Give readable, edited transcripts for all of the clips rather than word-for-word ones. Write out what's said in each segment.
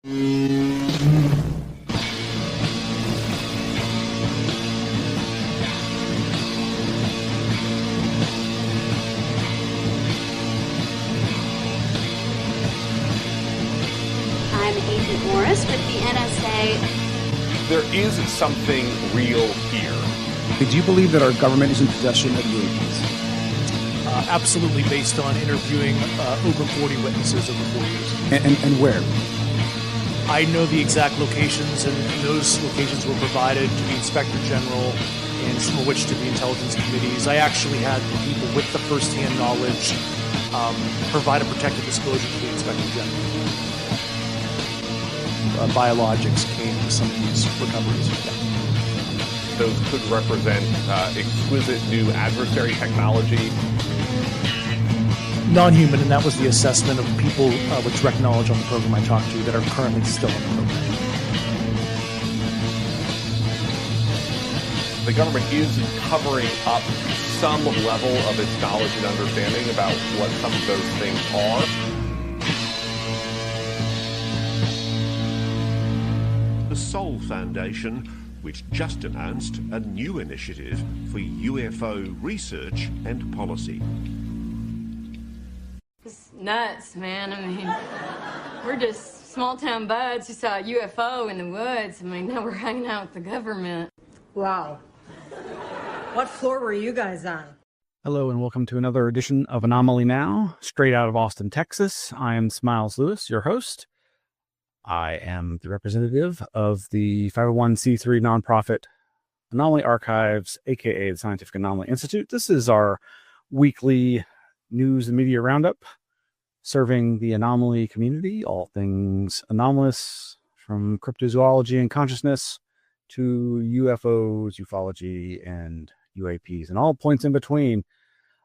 Agent Morris with the NSA. There is something real here. Do you believe that our government is in possession of UAPs? Absolutely, based on interviewing over 40 witnesses over 4 years. And where? I know the exact locations, and those locations were provided to the Inspector General and some of which to the intelligence committees. I actually had people with the first-hand knowledge provide a protected disclosure to the Inspector General. Biologics came to some of these recoveries. Those could represent exquisite new adversary technology. Non-human, and that was the assessment of people with direct knowledge on the program I talked to that are currently still on the program. The government is covering up some level of its knowledge and understanding about what some of those things are. The Soul Foundation, which just announced a new initiative for UFO research and policy. It's nuts, man. I mean, we're just small-town buds who saw a UFO in the woods. I mean, now we're hanging out with the government. Wow. What floor were you guys on? Hello and welcome to another edition of Anomaly Now, straight out of Austin, Texas. I am Smiles Lewis, your host. I am the representative of the 501c3 nonprofit Anomaly Archives, aka the Scientific Anomaly Institute. This is our weekly news and media roundup, serving the anomaly community, all things anomalous, from cryptozoology and consciousness to UFOs, ufology, and UAPs, and all points in between.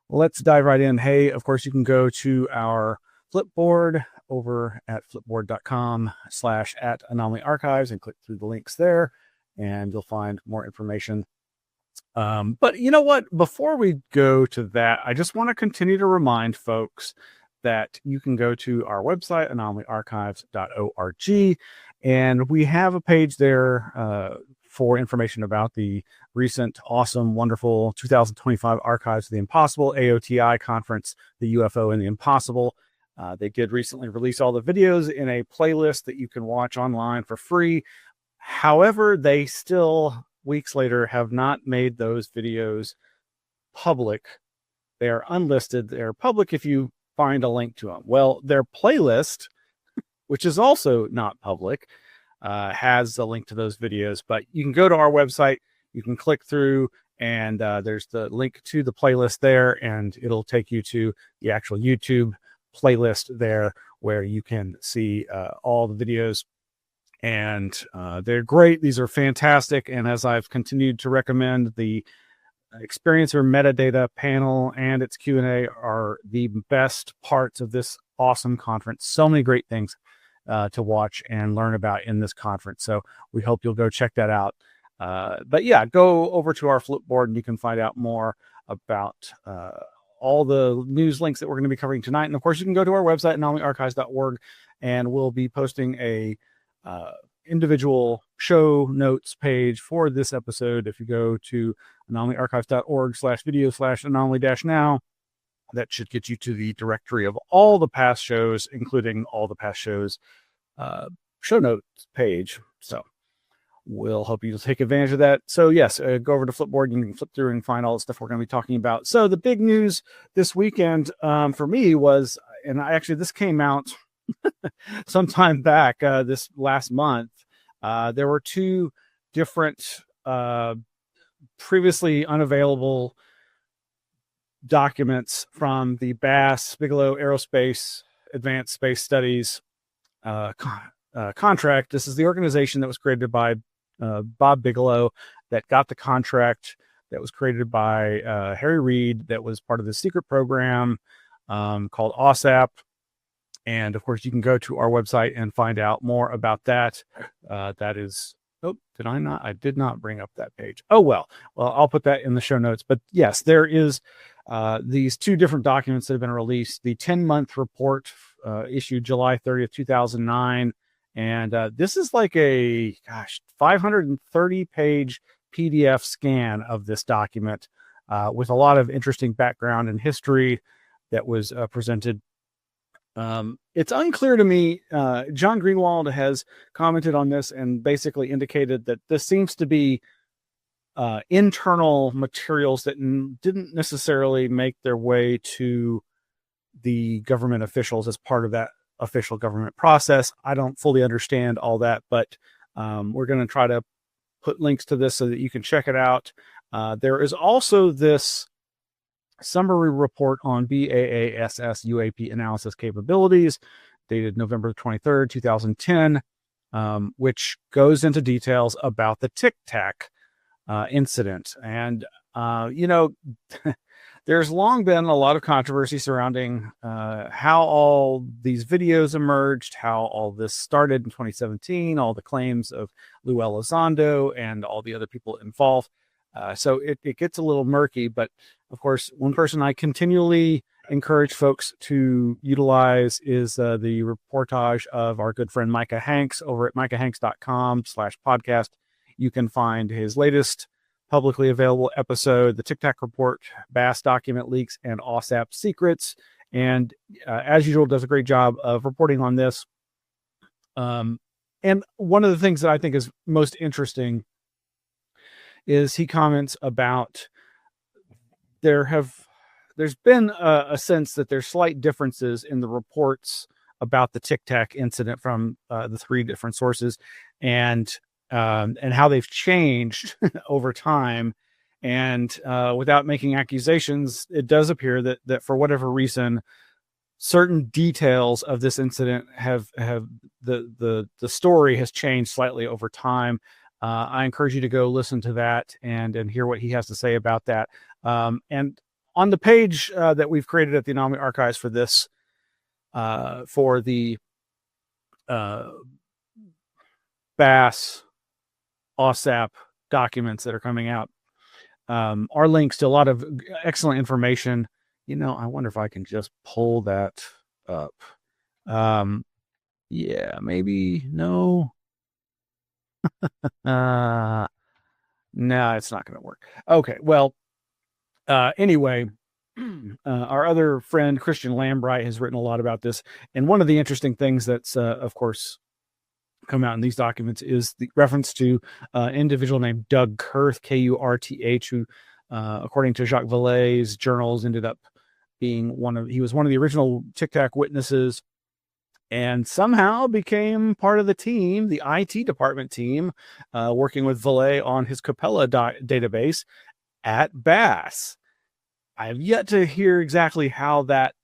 Let's dive right in. Hey, of course, you can go to our Flipboard over at flipboard.com/@Anomaly Archives and click through the links there, and you'll find more information. But you know what? Before we go to that, I just want to continue to remind folks that you can go to our website, anomalyarchives.org, and we have a page there for information about the recent, awesome, wonderful 2025 Archives of the Impossible, AOTI conference, the UFO and the Impossible. They did recently release all the videos in a playlist that you can watch online for free. However, they still, weeks later, have not made those videos public. They are unlisted. They're public if you find a link to them. Well, their playlist, which is also not public, has a link to those videos. But you can go to our website, you can click through, and there's the link to the playlist there, and it'll take you to the actual YouTube playlist there where you can see all the videos, and they're great. These are fantastic, and as I've continued to recommend, the experiencer metadata panel and its Q&A are the best parts of this awesome conference. So many great things to watch and learn about in this conference, so we hope you'll go check that out. But yeah, go over to our Flipboard and you can find out more about all the news links that we're going to be covering tonight. And of course, you can go to our website, anomalyarchives.org, and we'll be posting a individual show notes page for this episode. If you go to anomalyarchives.org/video/anomaly-now, that should get you to the directory of all the past shows, including all the past shows show notes page. So we'll hope you'll take advantage of that. So yes, go over to Flipboard. You can flip through and find all the stuff we're going to be talking about. So the big news this weekend for me was, and this came out sometime back this last month. There were two different previously unavailable documents from the BAAS Bigelow Aerospace Advanced Space Studies contract. This is the organization that was created by Bob Bigelow that got the contract, that was created by Harry Reid, that was part of the secret program called AAWSAP. And of course, you can go to our website and find out more about that. That is, did I not? I did not bring up that page. Oh, well, I'll put that in the show notes. But yes, there is these two different documents that have been released. The 10-month report issued July 30th, 2009, And this is like a 530-page PDF scan of this document with a lot of interesting background and history that was presented. It's unclear to me. John Greenwald has commented on this and basically indicated that this seems to be internal materials that didn't necessarily make their way to the government officials as part of that official government process. I don't fully understand all that, but we're going to try to put links to this so that you can check it out. There is also this summary report on BAASS UAP analysis capabilities, dated November 23rd, 2010, which goes into details about the Tic Tac incident. And, there's long been a lot of controversy surrounding how all these videos emerged, how all this started in 2017, all the claims of Lou Elizondo and all the other people involved. So it gets a little murky, but of course, one person I continually encourage folks to utilize is the reportage of our good friend Micah Hanks over at micahhanks.com/podcast. You can find his latest publicly available episode, the Tic Tac Report, BAAS document leaks, and AAWSAP secrets. And as usual, does a great job of reporting on this. And one of the things that I think is most interesting is he comments about there's been a sense that there's slight differences in the reports about the Tic Tac incident from the three different sources, and how they've changed over time. And without making accusations, it does appear that for whatever reason, certain details of this incident have the story has changed slightly over time. I encourage you to go listen to that and hear what he has to say about that. And on the page that we've created at the Anomaly Archives for this, for the BAAS-AAWSAP documents that are coming out, are links to a lot of excellent information. I wonder if I can just pull that up. Yeah, maybe. No. No, it's not going to work. Okay, well, anyway, our other friend Christian Lambright has written a lot about this, and one of the interesting things that's of course come out in these documents is the reference to an individual named Doug Kurth, Kurth, who according to Jacques Vallée's journals ended up being he was one of the original Tic Tac witnesses, and somehow became part of the team, the IT department team, working with Vallée on his Capella database at BAAS. I have yet to hear exactly how that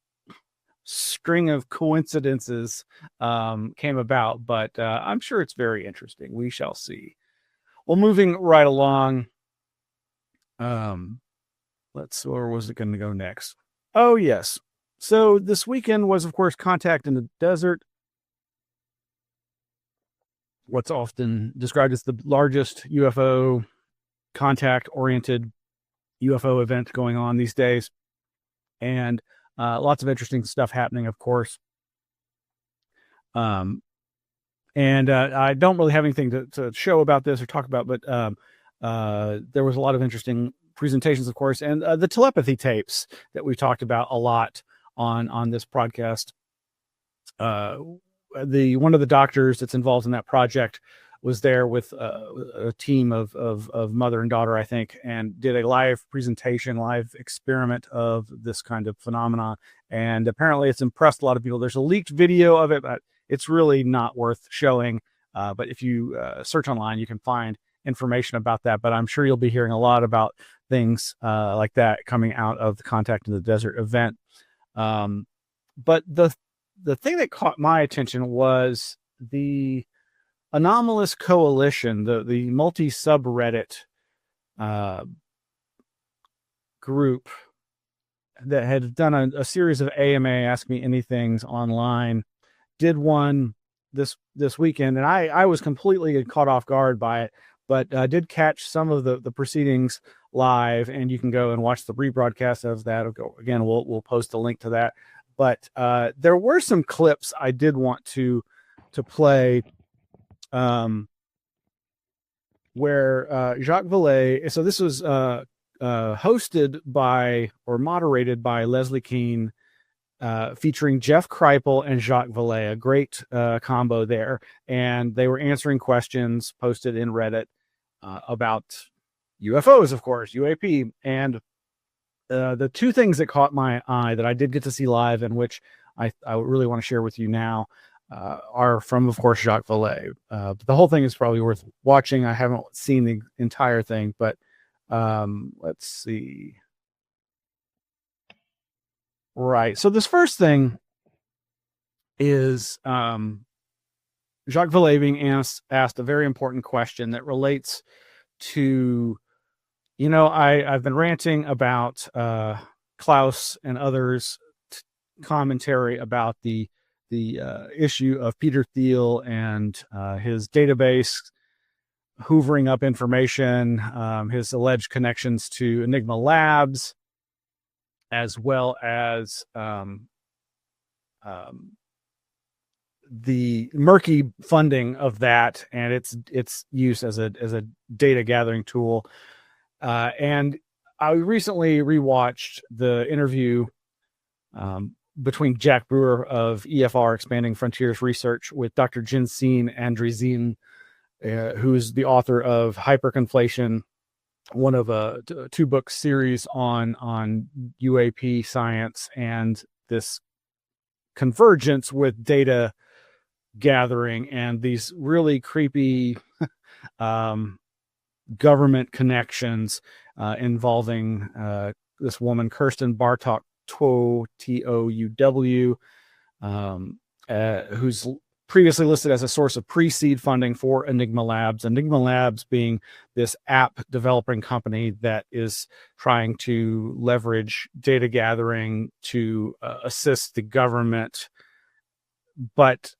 string of coincidences came about, but I'm sure it's very interesting. We shall see. Well, moving right along, where was it going to go next? Oh, yes. So this weekend was, of course, Contact in the Desert, what's often described as the largest UFO contact-oriented UFO event going on these days. And lots of interesting stuff happening, of course. And I don't really have anything to show about this or talk about, but there was a lot of interesting presentations, of course, and the telepathy tapes that we talked about a lot on this podcast. One of the doctors that's involved in that project was there with a team of mother and daughter, I think, and did a live experiment of this kind of phenomenon. And apparently it's impressed a lot of people. There's a leaked video of it, but it's really not worth showing. But if you search online, you can find information about that. But I'm sure you'll be hearing a lot about things like that coming out of the Contact in the Desert event. But the thing that caught my attention was the Anomalous Coalition, the multi-subreddit group that had done a series of AMA Ask Me Anythings online, did one this weekend, and I was completely caught off guard by it, but did catch some of the proceedings live, and you can go and watch the rebroadcast of that. Again, we'll post a link to that. But there were some clips I did want to play where Jacques Vallée. So this was hosted by or moderated by Leslie Kean, featuring Jeff Kripal and Jacques Vallée, a great combo there. And they were answering questions posted in Reddit about UFOs, of course, UAP. And the two things that caught my eye that I did get to see live, and which I really want to share with you now, are from, of course, Jacques Vallée. The whole thing is probably worth watching. I haven't seen the entire thing, but let's see. Right. So this first thing is Jacques Vallée being asked a very important question that relates to, I've been ranting about Klaus and others' commentary about the issue of Peter Thiel and his database hoovering up information, his alleged connections to Enigma Labs, as well as the murky funding of that and its use as a data gathering tool. And I recently rewatched the interview between Jack Brewer of EFR, Expanding Frontiers Research, with Dr. Jensine Andreessen, who's the author of Hyperconflation, one of a two-book series on UAP science and this convergence with data gathering and these really creepy government connections involving this woman, Kirsten Bartok Touw, Touw, who's previously listed as a source of pre-seed funding for Enigma Labs. Enigma Labs being this app developing company that is trying to leverage data gathering to assist the government. But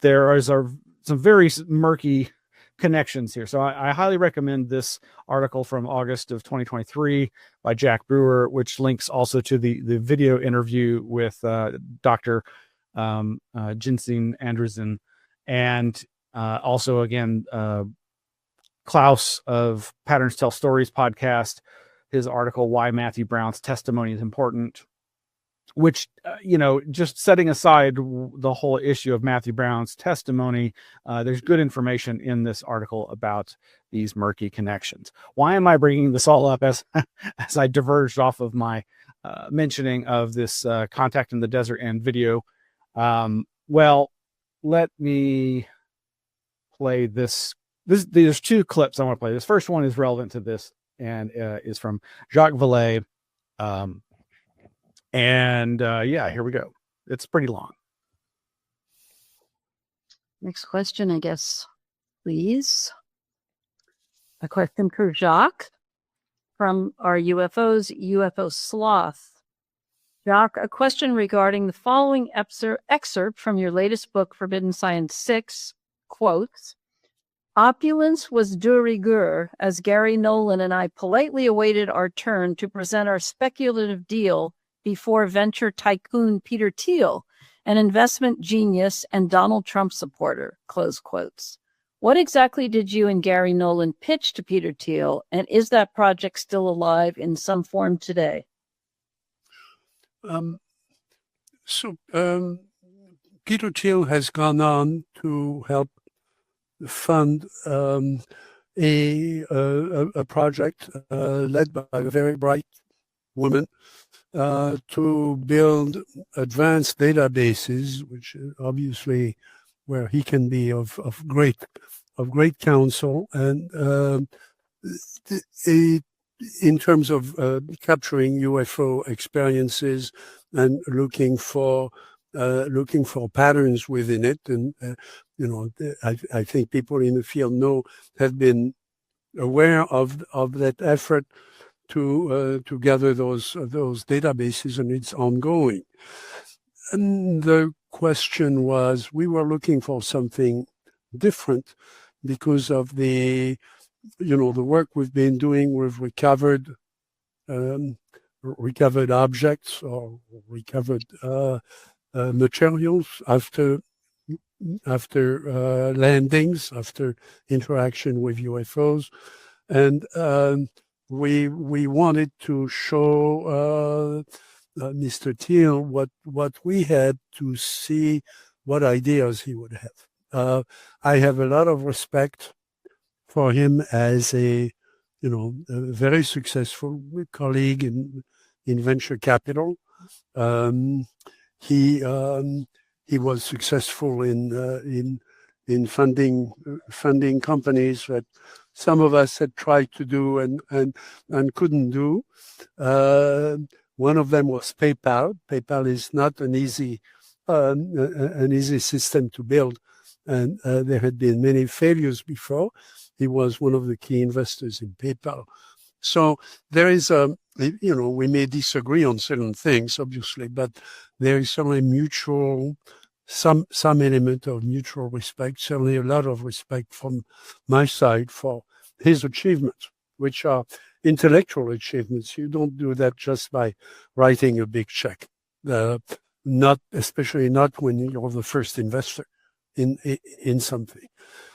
there is some very murky connections here. So I highly recommend this article from August of 2023 by Jack Brewer, which links also to the video interview with Dr. Jensine Andreessen, and also again Klaus of Patterns Tell Stories podcast, his article Why Matthew Brown's Testimony is Important, which just setting aside the whole issue of Matthew Brown's testimony, there's good information in this article about these murky connections. Why am I bringing this all up as I diverged off of my mentioning of this Contact in the Desert and video? Well, let me play this. There's two clips I want to play. This first one is relevant to this and is from Jacques Vallée. Yeah, here we go. It's pretty long. Next question, I guess, please. A question for Jacques from our UFO Sloth. Jacques, a question regarding the following excerpt from your latest book, Forbidden Science 6, quotes, "Opulence was de rigueur as Gary Nolan and I politely awaited our turn to present our speculative deal before venture tycoon Peter Thiel, an investment genius and Donald Trump supporter," close quotes. What exactly did you and Gary Nolan pitch to Peter Thiel, and is that project still alive in some form today? Peter Thiel has gone on to help fund a project led by a very bright woman to build advanced databases, which obviously where he can be of great counsel, and in terms of capturing UFO experiences and looking for patterns within it. And I think people in the field have been aware of that effort to gather those databases, and it's ongoing. And the question was, we were looking for something different because of the work we've been doing with recovered objects or recovered materials after landings, after interaction with UFOs, and we wanted to show Mr. Thiel what we had, to see what ideas he would have. I have a lot of respect for him as a very successful colleague in venture capital. He was successful in funding companies that some of us had tried to do and couldn't do. One of them was PayPal. PayPal is not an easy system to build, and there had been many failures before. He was one of the key investors in PayPal. So there is we may disagree on certain things, obviously, but there is certainly some element of mutual respect, certainly a lot of respect from my side for his achievements, which are intellectual achievements. You don't do that just by writing a big check, especially not when you're the first investor in something.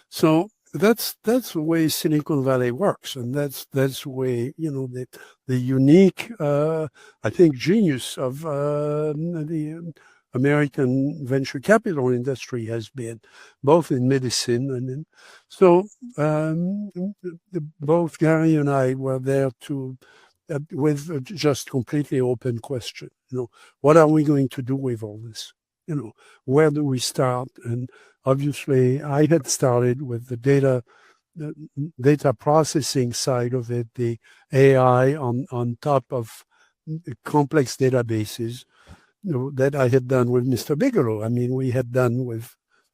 So that's the way Silicon Valley works, and that's the way the unique I think genius of the American venture capital industry has been, both in medicine and both Gary and I were there with a just completely open question. What are we going to do with all this? Where do we start? And obviously, I had started with the data processing side of it, the AI on top of complex databases that I had done with Mr. Bigelow. I mean, we had done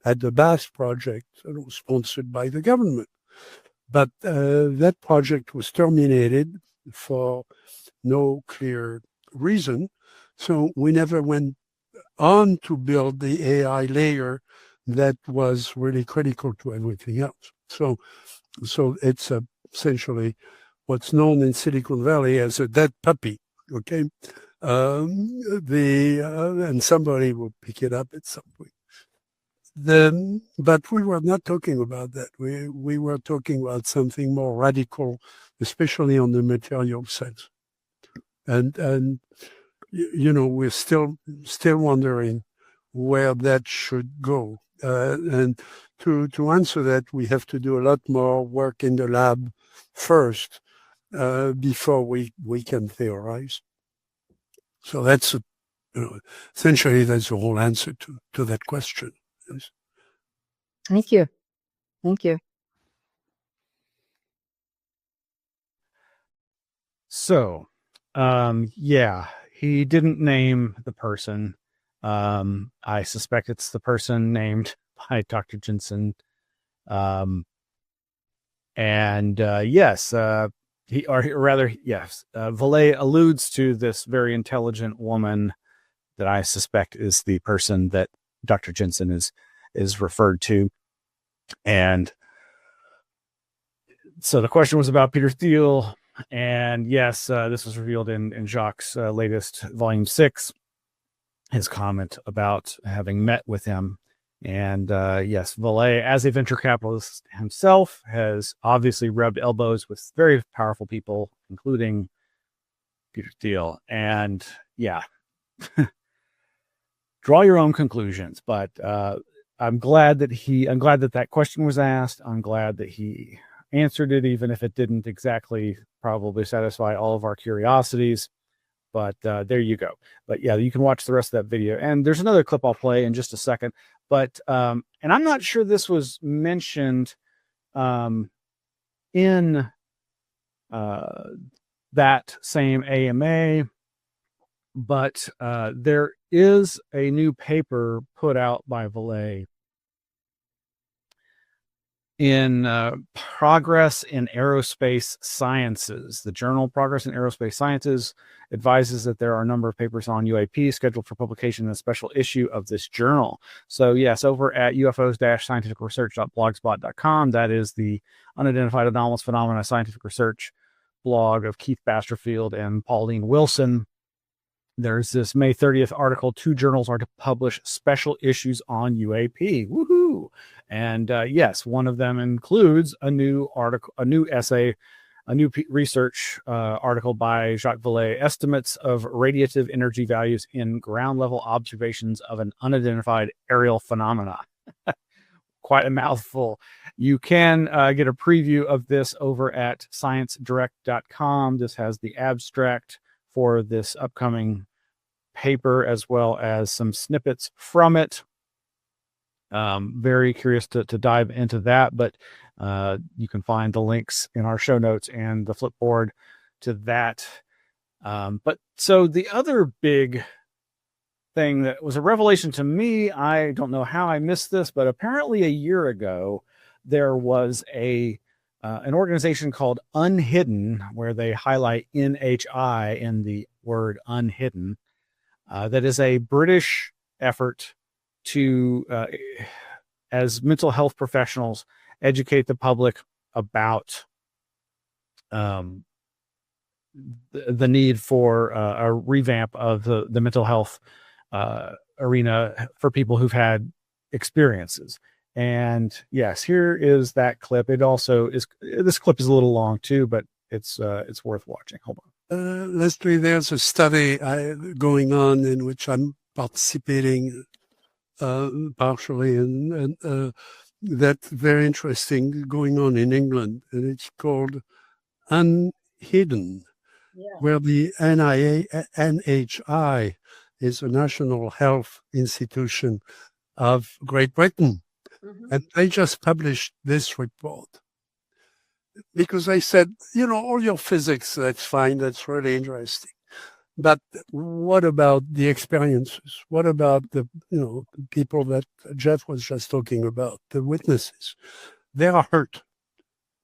at the BAAS project, sponsored by the government. But that project was terminated for no clear reason. So we never went on to build the AI layer that was really critical to everything else. So it's essentially what's known in Silicon Valley as a dead puppy. Okay, and somebody will pick it up at some point. But we were not talking about that. We were talking about something more radical, especially on the material sense. And we're still wondering where that should go. And to answer that, we have to do a lot more work in the lab first before we can theorize. So that's essentially that's the whole answer to that question. Yes. Thank you. So, he didn't name the person. I suspect it's the person named by Dr. Jensen. Valet alludes to this very intelligent woman that I suspect is the person that Dr. Jensen is referred to. And so the question was about Peter Thiel. And yes, this was revealed in Jacques' latest volume 6, his comment about having met with him. And yes, Valet, as a venture capitalist himself, has obviously rubbed elbows with very powerful people, including Peter Thiel. And yeah, draw your own conclusions. But I'm glad that question was asked. I'm glad that he answered it, even if it didn't exactly probably satisfy all of our curiosities. But there you go. But yeah, you can watch the rest of that video. And there's another clip I'll play in just a second. But and I'm not sure this was mentioned in that same AMA, but there is a new paper put out by Valet in Progress in Aerospace Sciences. The journal Progress in Aerospace Sciences advises that there are a number of papers on UAP scheduled for publication in a special issue of this journal. So yes, over at ufos-scientificresearch.blogspot.com, that is the unidentified anomalous phenomena scientific research blog of Keith Basterfield and Pauline Wilson. there's this May 30th article. 2 journals are to publish special issues on UAP. Woohoo! And yes, one of them includes a new article, a new essay, a new research article by Jacques Vallée, Estimates of Radiative Energy Values in Ground Level Observations of an Unidentified Aerial Phenomena. Quite a mouthful. You can get a preview of this over at sciencedirect.com. This has the abstract for this upcoming paper, as well as some snippets from it. Very curious to dive into that, but you can find the links in our show notes and the Flipboard to that. But so the other big thing that was a revelation to me, I don't know how I missed this, but apparently a year ago, there was an organization called uNHIdden, where they highlight NHI in the word uNHIdden. That is a British effort to, as mental health professionals, educate the public about the need for a revamp of the mental health arena for people who've had experiences. And yes, here is that clip. It also is, this clip is a little long too, but it's worth watching. Hold on. Leslie, there's a study going on in which I'm participating partially, and that's very interesting, going on in England, and it's called uNHIdden, where the NHI is a national health institution of Great Britain. And they just published this report because I said, all your physics, that's fine, that's really interesting. But what about the experiences? What about the people that Jeff was just talking about, the witnesses? They are hurt.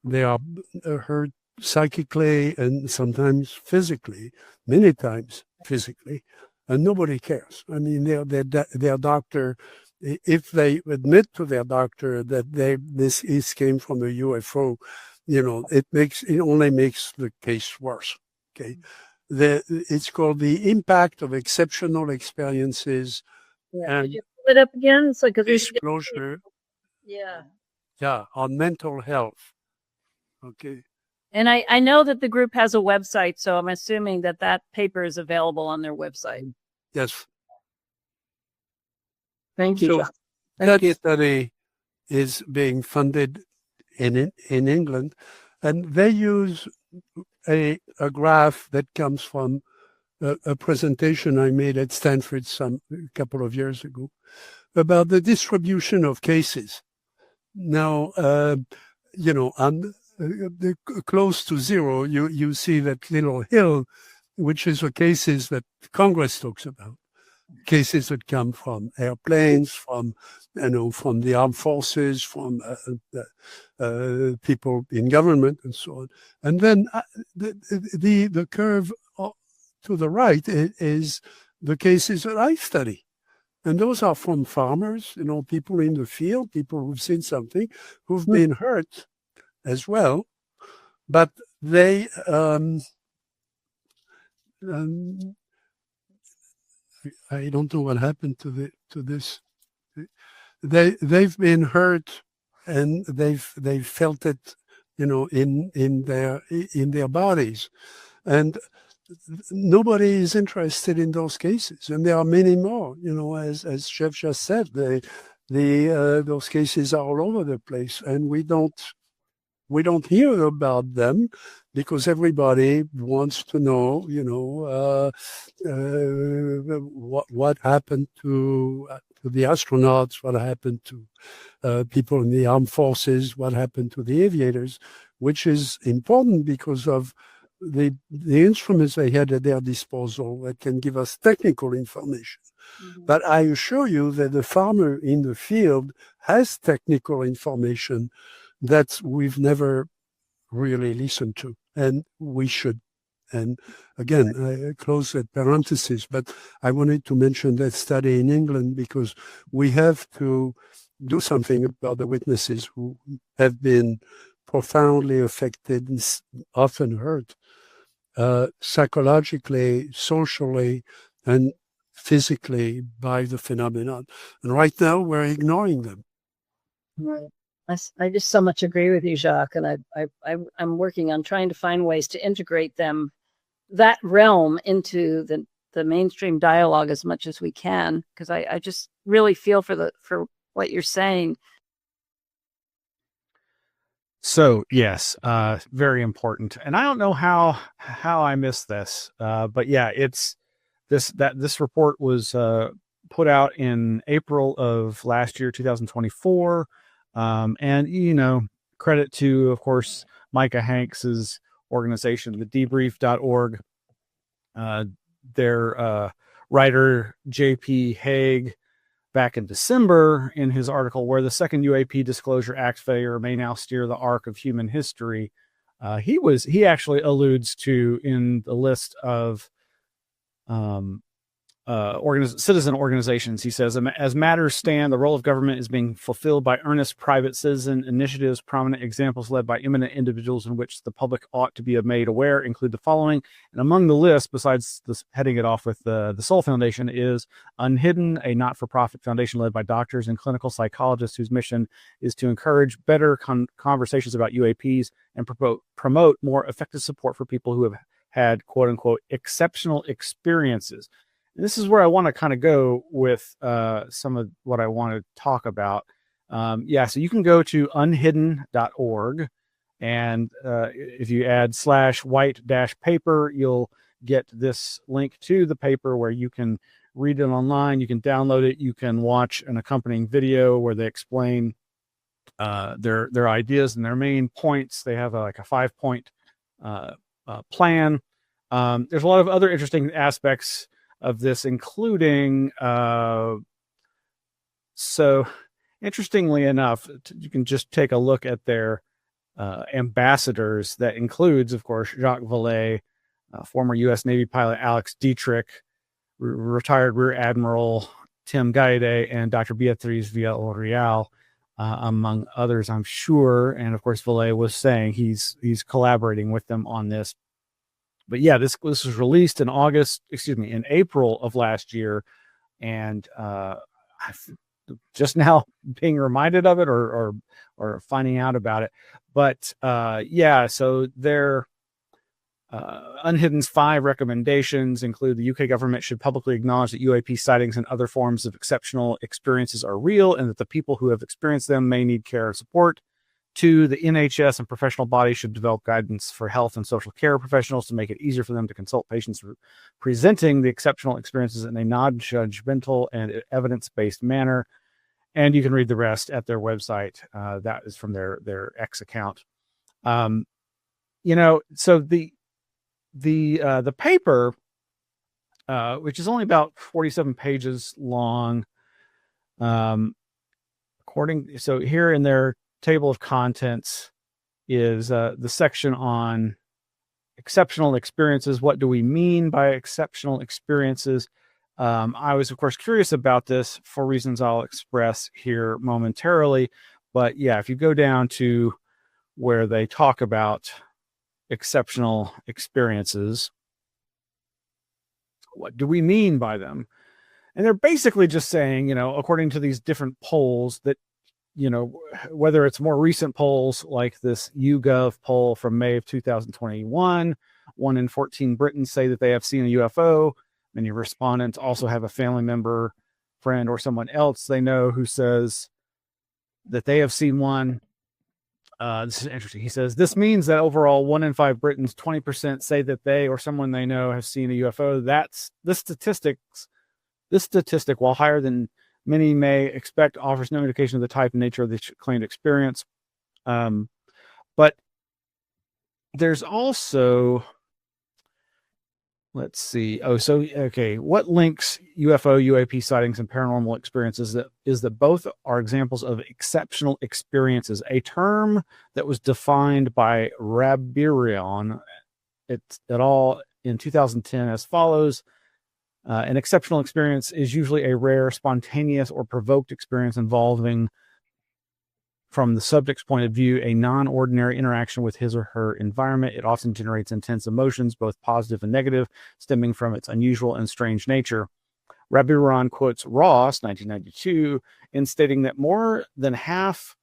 They are hurt psychically and sometimes physically, many times physically, and nobody cares. I mean, their doctor, if they admit to their doctor that this came from a UFO, it only makes the case worse. Okay. It's called the impact of exceptional experiences. Yeah. Could you pull it up again? So, disclosure. Yeah, on mental health. Okay. And I know that the group has a website, so I'm assuming that paper is available on their website. Yes. Thank you. So that study is being funded in England, and they use a graph that comes from a presentation I made at Stanford a couple of years ago about the distribution of cases. Now, on close to zero, you see that little hill, which is the cases that Congress talks about, cases that come from airplanes, from the armed forces, from people in government, and so on. And then the curve to the right is the cases that I study. And those are from farmers, people in the field, people who've seen something, who've been hurt as well. But they, I don't know what happened to this. They've been hurt, and they've felt it, in their bodies, and nobody is interested in those cases. And there are many more, as Jeff just said. Those cases are all over the place, and we don't hear about them because everybody wants to know, what happened to the astronauts, what happened to people in the armed forces, what happened to the aviators, which is important because of the instruments they had at their disposal that can give us technical information. Mm-hmm. But I assure you that the farmer in the field has technical information that we've never really listened to, and we should. And again, I close that parenthesis, but I wanted to mention that study in England because we have to do something about the witnesses who have been profoundly affected and often hurt psychologically, socially, and physically by the phenomenon. And right now we're ignoring them. Right. I just so much agree with you, Jacques, and I'm working on trying to find ways to integrate that realm into the mainstream dialogue as much as we can, because I just really feel for what you're saying. So yes, very important. And I don't know how I missed this, but yeah, it's this report was put out in April of last year, 2024. And credit to, of course, Micah Hanks's organization, the debrief.org. Their writer JP Hague, back in December, in his article "Where the Second UAP Disclosure Act Failure May Now Steer the Arc of Human History," he actually alludes to, in the list of citizen organizations, he says, as matters stand, the role of government is being fulfilled by earnest private citizen initiatives. Prominent examples led by eminent individuals in which the public ought to be made aware include the following. And among the list, besides this, heading it off with the Soul Foundation, is uNHIdden, a not-for-profit foundation led by doctors and clinical psychologists whose mission is to encourage better conversations about UAPs and promote more effective support for people who have had, quote-unquote, exceptional experiences. This is where I want to kind of go with some of what I want to talk about. So you can go to uNHIdden.org, and if you add /white-paper, you'll get this link to the paper where you can read it online. You can download it. You can watch an accompanying video where they explain their ideas and their main points. They have a 5-point plan. There's a lot of other interesting aspects of this, including so interestingly enough, you can just take a look at their ambassadors. That includes, of course, Jacques Vallée, former U.S. Navy pilot Alex Dietrich, retired Rear Admiral Tim Gaide, and Dr. Beatriz Villarreal, among others, I'm sure. And of course, Vallée was saying he's collaborating with them on this. But yeah, this was released in April of last year, and just now being reminded of it or finding out about it. But so their uNHIdden's 5 recommendations include: the UK government should publicly acknowledge that UAP sightings and other forms of exceptional experiences are real, and that the people who have experienced them may need care and support. 2, the NHS and professional bodies should develop guidance for health and social care professionals to make it easier for them to consult patients presenting the exceptional experiences in a non-judgmental and evidence-based manner. And you can read the rest at their website. That is from their X account. So the paper, which is only about 47 pages long, so here in their table of contents is the section on exceptional experiences. What do we mean by exceptional experiences? I was, of course, curious about this for reasons I'll express here momentarily. But yeah, if you go down to where they talk about exceptional experiences, what do we mean by them? And they're basically just saying, according to these different polls, that whether it's more recent polls like this YouGov poll from May of 2021, 1 in 14 Britons say that they have seen a UFO. Many respondents also have a family member, friend, or someone else they know who says that they have seen one. This is interesting. He says, this means that overall 1 in 5 Britons, 20%, say that they or someone they know have seen a UFO. This statistic, while higher than many may expect, offers no indication of the type and nature of the claimed experience. But there's also, let's see. What links UFO, UAP sightings, and paranormal experiences is that both are examples of exceptional experiences, a term that was defined by Rabirion et al. In 2010 as follows. An exceptional experience is usually a rare, spontaneous, or provoked experience involving from the subject's point of view, a non-ordinary interaction with his or her environment. It often generates intense emotions, both positive and negative, stemming from its unusual and strange nature. Rabiran quotes Ross, 1992, in stating that more than half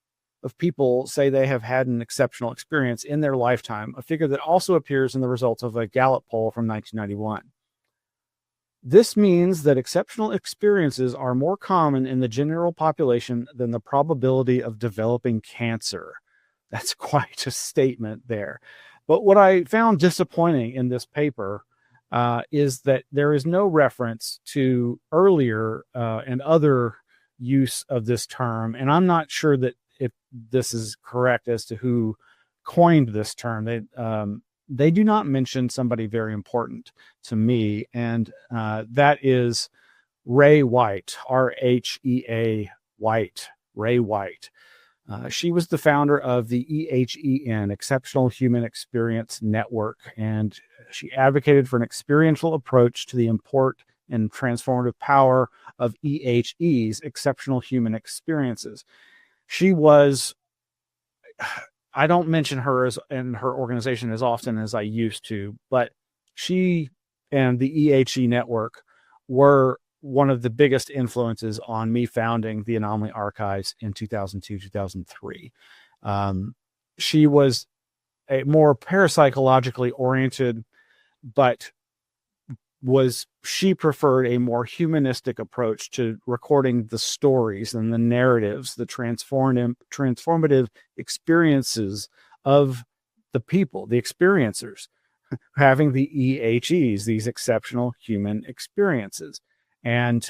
of people say they have had an exceptional experience in their lifetime, a figure that also appears in the results of a Gallup poll from 1991. This means that exceptional experiences are more common in the general population than the probability of developing cancer. That's quite a statement there. But what I found disappointing in this paper is that there is no reference to earlier and other use of this term. And I'm not sure that if this is correct as to who coined this term. They do not mention somebody very important to me, and that is Ray White, R-H-E-A White, Ray White. She was the founder of the EHEN, Exceptional Human Experience Network, and she advocated for an experiential approach to the import and transformative power of EHEs, Exceptional Human Experiences. She was... I don't mention her and her organization as often as I used to, but she and the EHE network were one of the biggest influences on me founding the Anomaly Archives in 2002, 2003. She was a more parapsychologically oriented, but she preferred a more humanistic approach to recording the stories and the narratives, the transformative experiences of the people, the experiencers, having the EHEs, these exceptional human experiences. And,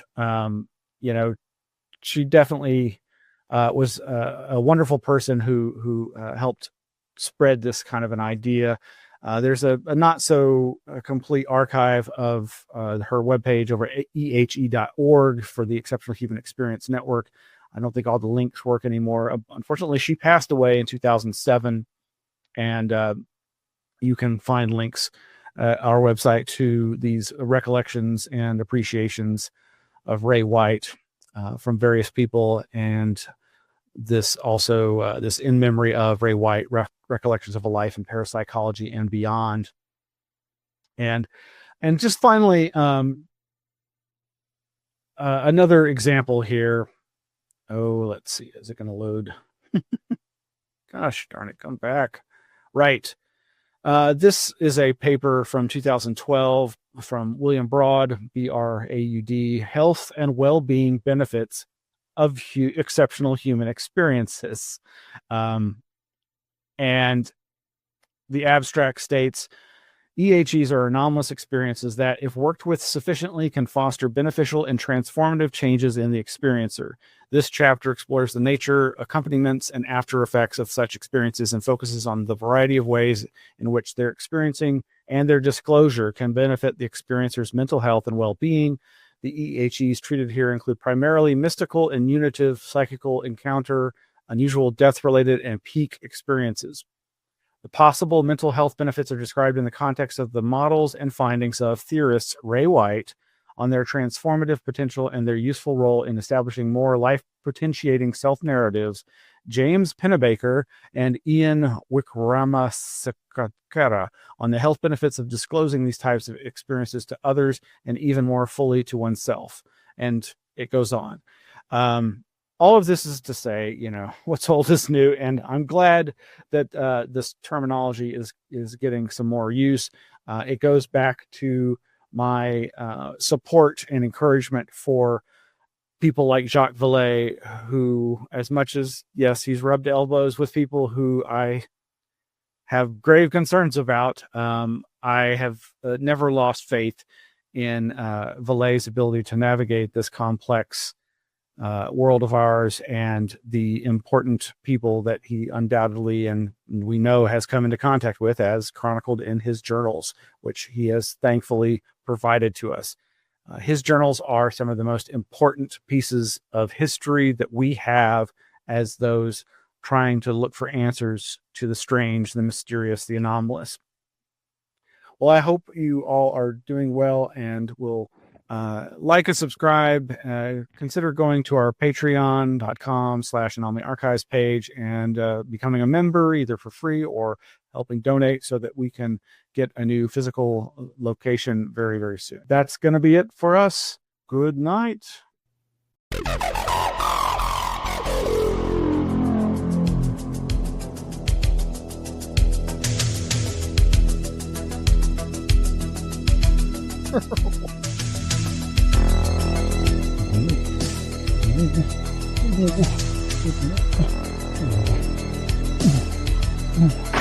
she definitely was a wonderful person who helped spread this kind of an idea. There's a not so complete archive of her webpage over at ehe.org for the Exceptional Human Experience Network. I don't think all the links work anymore. Unfortunately, she passed away in 2007, and you can find links at our website to these recollections and appreciations of Ray White from various people, and this also this in memory of Ray White, Recollections of a Life in Parapsychology and Beyond. And just finally, another example here. Oh, let's see. Is it going to load? Gosh darn it. Come back. Right. This is a paper from 2012 from William Broad, B-R-A-U-D, Health and Well-Being Benefits of Exceptional Human Experiences. And the abstract states, EHEs are anomalous experiences that, if worked with sufficiently, can foster beneficial and transformative changes in the experiencer. This chapter explores the nature, accompaniments, and after effects of such experiences and focuses on the variety of ways in which their experiencing and their disclosure can benefit the experiencer's mental health and well-being. The EHEs treated here include primarily mystical and unitive psychical encounter, unusual death-related, and peak experiences. The possible mental health benefits are described in the context of the models and findings of theorists Ray White on their transformative potential and their useful role in establishing more life-potentiating self-narratives, James Pennebaker and Ian Wickramasinghe on the health benefits of disclosing these types of experiences to others and even more fully to oneself. And it goes on. All of this is to say, what's old is new, and I'm glad that this terminology is getting some more use. It goes back to my support and encouragement for people like Jacques Vallée, who, as much as, yes, he's rubbed elbows with people who I have grave concerns about, I have never lost faith in Vallée's ability to navigate this complex world of ours and the important people that he undoubtedly and we know has come into contact with, as chronicled in his journals, which he has thankfully provided to us. His journals are some of the most important pieces of history that we have as those trying to look for answers to the strange, the mysterious, the anomalous. Well, I hope you all are doing well and will Like and subscribe. Consider going to our patreon.com/Anomaly Archives page and becoming a member, either for free or helping donate, so that we can get a new physical location very, very soon. That's going to be it for us. Good night. Mm-hmm.